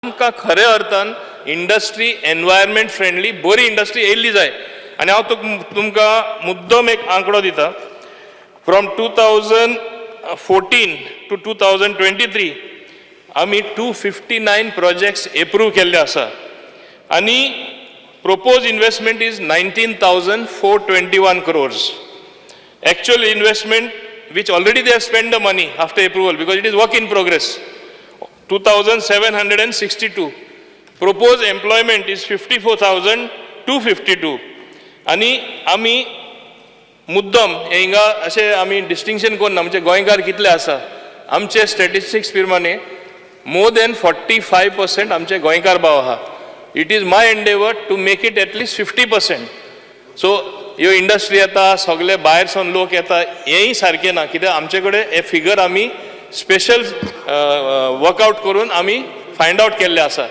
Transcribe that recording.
आमकां खऱ्या अर्थान इंडस्ट्री एनवायरमेंट फ्रेंडली बरी इंडस्ट्री येयल्ली जाय. आनी हांव तुमकां मुद्दम एक आंकडो दिता. फ्रॉम 2014 to 2023 आमी 259 प्रोजेक्ट्स एप्रूव केल्ले आसा आनी proposed investment is 19,421 crores. Actual investment, which already they have spent the money after approval because it is work in progress, 2,762. Proposed employment is 54,252. आणि आमी मुद्दम हिंगा अशें आमी डिस्टिंक्शन करून आमचे गोंयकार कितले आसा आमचे स्टॅटिस्टिक्स प्रमाणे मोर देन 45% आमचे गोंयकार भाव आहा. It is my endeavor to make it at least 50%. So ह्यो इंडस्ट्री येता सगळे भायर सावन लोक येता हेंय सारकें ना कित्याक आमचे कडेन हे फिगर आमी स्पेशल वर्कआउट करून आमी फायंड आउट केल्ले आसा.